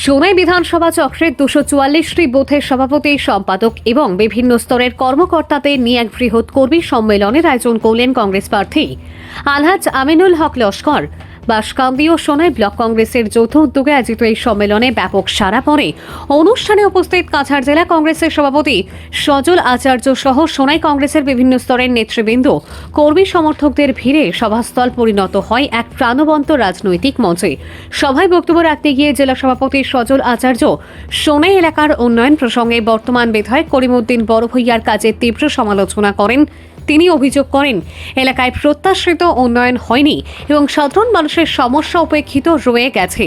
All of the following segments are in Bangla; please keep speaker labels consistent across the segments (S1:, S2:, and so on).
S1: সোনাই বিধানসভা চক্রের 244টি বুথের সভাপতি, সম্পাদক এবং বিভিন্ন স্তরের কর্মকর্তাদের নিয়ে এক বৃহৎ কর্মী সম্মেলনের আয়োজন করলেন কংগ্রেস প্রার্থী আলহাজ আমিনুল হক লস্কর। বাঁশকান্দি ও সোনাই ব্লক কংগ্রেসের যৌথ উদ্যোগে আয়োজিত এই সম্মেলনে ব্যাপক সাড়া পড়ে। অনুষ্ঠানে উপস্থিত কাছাড় জেলা কংগ্রেসের সভাপতি সজল আচার্য সহ সোনাই কংগ্রেসের বিভিন্ন স্তরের নেতৃবৃন্দ, কর্মী সমর্থকদের ভিড়ে সভাস্থল পরিণত হয় এক প্রাণবন্ত রাজনৈতিক মঞ্চে। সভায় বক্তব্য রাখতে গিয়ে জেলা সভাপতি সজল আচার্য সোনাই এলাকার উন্নয়ন প্রসঙ্গে বর্তমান বিধায়ক করিমউদ্দিন বড়ভূঁইয়ার কাজের তীব্র সমালোচনা করেন। তিনি অভিযোগ করেন, এলাকায় প্রত্যাশিত উন্নয়ন হয়নি এবং সাধারণ মানুষের সমস্যা উপেক্ষিত রয়ে গেছে।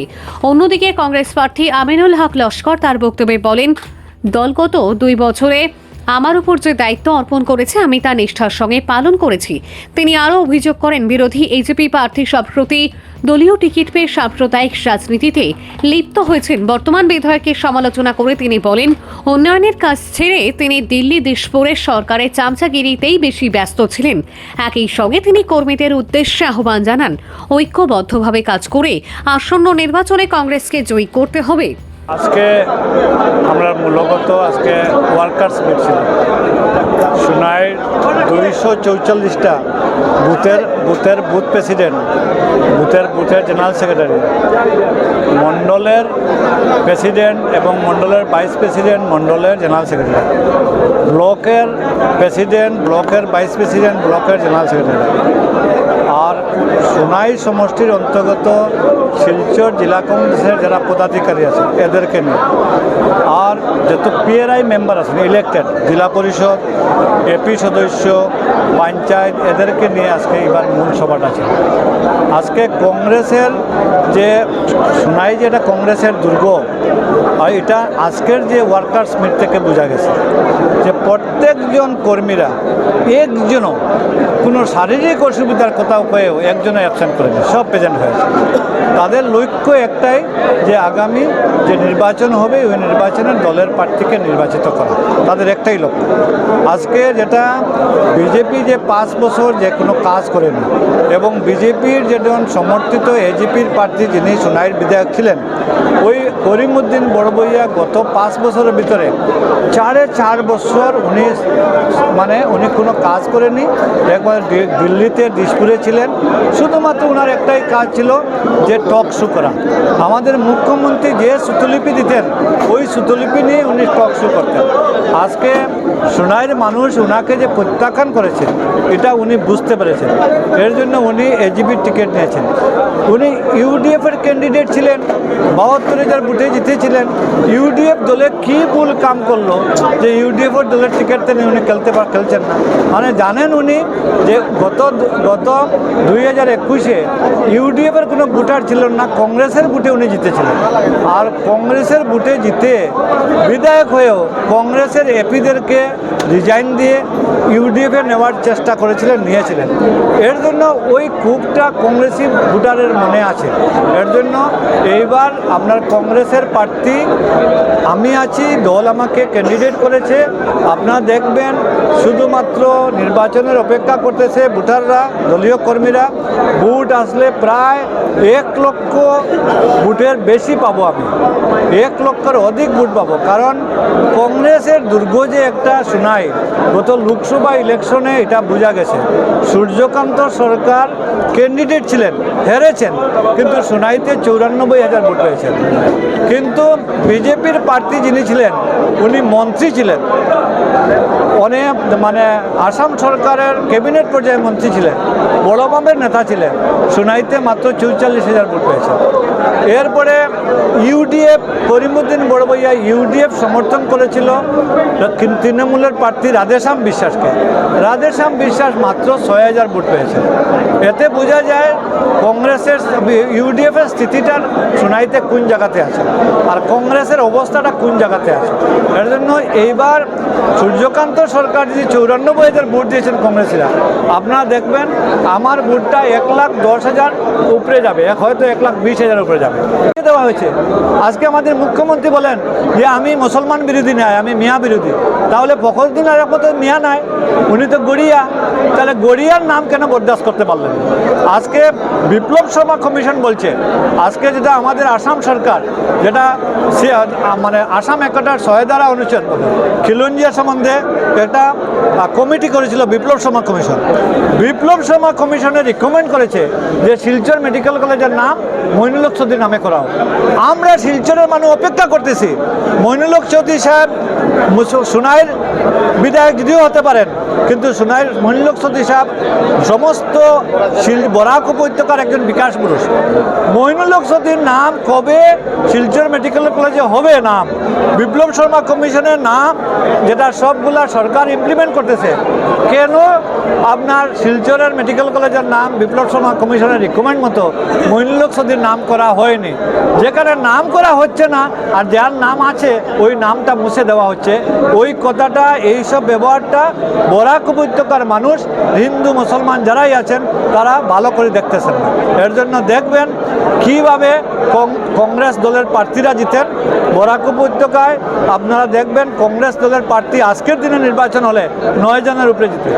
S1: অন্যদিকে কংগ্রেস প্রার্থী আমিনুল হক লস্কর তার বক্তব্যে বলেন, দলগত 2 বছরে আমার উপর যে দায়িত্ব অর্পণ করেছে আমি তা নিষ্ঠার সঙ্গে পালন করেছি। তিনি আরও অভিযোগ করেন, বিরোধী এজিপি প্রার্থী সম্প্রতি দলীয় টিকিট পেয়ে সাম্প্রদায়িক রাজনীতিতে লিপ্ত হয়েছেন। বর্তমান বিধায়কের সমালোচনা করে তিনি বলেন, উন্নয়নের কাজ ছেড়ে তিনি দিল্লি দিশপুরের সরকারের চামচাগিরিতেই বেশি ব্যস্ত ছিলেন। একই সঙ্গে তিনি কর্মীদের উদ্দেশ্যে আহ্বান জানান, ঐক্যবদ্ধভাবে কাজ করে আসন্ন নির্বাচনে কংগ্রেসকে জয়ী করতে হবে।
S2: আজকে আমরা মূলত ওয়ার্কার্স মিট ছিল সোনাই 244টা বুথের বুথ প্রেসিডেন্ট, বুথের জেনারেল সেক্রেটারি, মণ্ডলের প্রেসিডেন্ট এবং মণ্ডলের ভাইস প্রেসিডেন্ট, মণ্ডলের জেনারেল সেক্রেটারি, ব্লকের প্রেসিডেন্ট, ব্লকের ভাইস প্রেসিডেন্ট, ব্লকের জেনারেল সেক্রেটারি, আর সোনাই সমষ্টির অন্তর্গত শিলচর জেলা কংগ্রেসের যারা পদাধিকারী আছেন এদেরকে নিয়ে, আর যত পিআরআই মেম্বার আছেন ইলেক্টেড, জেলা পরিষদ, এপি সদস্য, পঞ্চায়েত, এদেরকে নিয়ে আজকে এবার মূল সভাটা ছিল। আজকে কংগ্রেসের যে সোনাই যেটা কংগ্রেসের দুর্গ, আর এটা আজকের যে ওয়ার্কার্স মিট থেকে বোঝা গেছে যে প্রত্যেকজন কর্মীরা একজনও কোনো শারীরিক অসুবিধার কথাও কয়েও একজনও অ্যাবসেন্ট করেনি, সব প্রেজেন্ট হয়েছে। তাদের লক্ষ্য একটাই যে আগামী যে নির্বাচন হবে ওই নির্বাচনের দলের প্রার্থীকে নির্বাচিত করা, তাদের একটাই লক্ষ্য। আজকে যেটা বিজেপি যে 5 বছর যে কোনো কাজ করেনি এবং বিজেপির যেজন সমর্থিত এজিপির প্রার্থী যিনি সোনাইয়ের বিধায়ক ছিলেন ওই করিমউদ্দিন বড়ভূঁইয়া গত 5 বছরের ভিতরে 4.5 বছর উনি কোনো কাজ করেনি। একবার দিল্লিতে দিশপুরে ছিলেন, শুধুমাত্র ওনার একটাই কাজ ছিল যে টক শো করা। আমাদের মুখ্যমন্ত্রী যে সুতলিপি দিতেন ওই সুতলিপি নিয়ে উনি টক শো করতেন। আজকে সোনাইয়ের মানুষ ওনাকে যে প্রত্যাখ্যান করেছে এটা উনি বুঝতে পেরেছেন, এর জন্য উনি এজিপির টিকিট নিয়েছেন। উনি ইউডিএফের ক্যান্ডিডেট ছিলেন, 72,000 ভোটে জিতেছিলেন। ইউডিএফ দলে কী ভুল কাম করলো যে ইউডিএফের দলের টিকিটটা নিয়ে উনি খেলছেন না। মানে জানেন উনি যে গত 2021-এ ইউডিএফের কোনো ভোটার ছিল না, কংগ্রেসের ভোটে উনি জিতেছিলেন। আর কংগ্রেসের ভোটে জিতে বিধায়ক হয়েও কংগ্রেসের এপিদেরকে রিজাইন দিয়ে ইউডিএফে নেওয়ার চেষ্টা করেছিলেন, নিয়েছিলেন। এর জন্য ওই ক্ষোভটা কংগ্রেসি ভোটারের মনে আছে। এর জন্য এইবার আপনার কংগ্রেসের প্রার্থী আমি আছি, দল আমাকে ক্যান্ডিডেট করেছে। আপনারা দেখবেন শুধুমাত্র নির্বাচনের অপেক্ষা করতেছে ভোটাররা, দলীয় কর্মীরা। ভোট আসলে প্রায় 1 লক্ষ ভোটের বেশি পাবো, আমি 1 লক্ষের অধিক ভোট পাবো। কারণ কংগ্রেসের দুর্গ যে একটা সোনাই, গত লোকসভা ইলেকশনে এটা বোঝা গেছে। সূর্যকান্ত সরকার ক্যান্ডিডেট ছিলেন, হেরেছেন, কিন্তু সোনাইতে 94,000 ভোট পেয়েছেন। কিন্তু বিজেপির প্রার্থী যিনি ছিলেন উনি মন্ত্রী ছিলেন, অনেক আসাম সরকারের ক্যাবিনেট পর্যায়ে মন্ত্রী ছিলেন, বড় বামের নেতা ছিলেন, সোনাইতে মাত্র 44,000 ভোট পেয়েছেন। এরপরে ইউডিএফ, করিমউদ্দিন বড়ভূঁইয়া ইউডিএফ সমর্থন করেছিল তৃণমূলের প্রার্থী রাধেশ্যাম বিশ্বাসকে। রাধেশ্যাম বিশ্বাস মাত্র 6,000 ভোট পেয়েছেন। এতে বোঝা যায় কংগ্রেসের ইউডিএফের স্থিতিটা সোনাইতে কোন জায়গাতে আছে আর কংগ্রেসের অবস্থাটা কোন জায়গাতে আছে। এর জন্য এইবার সূর্যকান্ত সরকার যদি 94,000 ভোট দিয়েছেন কংগ্রেসীরা, আপনারা দেখবেন আমার ভোটটা 1,10,000 উপরে যাবে, হয়তো 1,20,000 উপরে যাবে। দেওয়া হয়েছে। আজকে আমাদের মুখ্যমন্ত্রী বলেন যে আমি মুসলমান বিরোধী নয়, আমি মিয়া বিরোধী। তাহলে দিন আর মতো মিয়া নাই, উনি তো গড়িয়া, তাহলে গড়িয়ার নাম কেন বরদাস্ত করতে পারলেন? আজকে বিপ্লব শর্মা কমিশন বলছে, আজকে যেটা আমাদের আসাম সরকার, যেটা মানে আসাম একটার সহায়তারা অনুচ্ছেদ খিলঞ্জিয়া সম্বন্ধে একটা কমিটি করেছিল বিপ্লব শর্মা কমিশন। বিপ্লব শর্মা কমিশনে রিকমেন্ড করেছে যে শিলচর মেডিকেল কলেজের নাম মইনুল হক চৌধুরী নামে করা হোক। আমরা শিলচরের মানুষ অপেক্ষা করতেছি। মইনুল হক চৌধুরী সাহেব সুনাইয়ের বিধায়ক যদিও হতে পারেন, কিন্তু সুনাইয়ের মইনুল হক চৌধুরী সাহেব সমস্ত বরাক উপত্যকার একজন বিকাশ পুরুষ। মইনুল হক চৌধুরীর নাম কবে শিলচর মেডিকেল কলেজে হবে নাম? বিপ্লব শর্মা কমিশনের নাম, যেটা সবগুলা সরকার ইমপ্লিমেন্ট করতেছে, কেন আপনার শিলচরের মেডিকেল কলেজের নাম বিপ্লব শর্মা কমিশনের রিকমেন্ড মতো মইনুল হক চৌধুরীর নাম করা হয়নি? যেখানে নাম করা হচ্ছে না আর যার নাম আছে ওই নামটা মুছে দেওয়া হচ্ছে, ওই কথাটা, এইসব ব্যবহারটা বরাক উপত্যকার মানুষ, হিন্দু মুসলমান যারাই আছেন তারা ভালো করে দেখতেছেন না। এর জন্য দেখবেন কীভাবে কংগ্রেস দলের প্রার্থীরা জিতেন বরাক উপত্যকায়। আপনারা দেখবেন কংগ্রেস দলের প্রার্থী আজকের দিনে নির্বাচন হলে 9 জনের উপরে জিতে।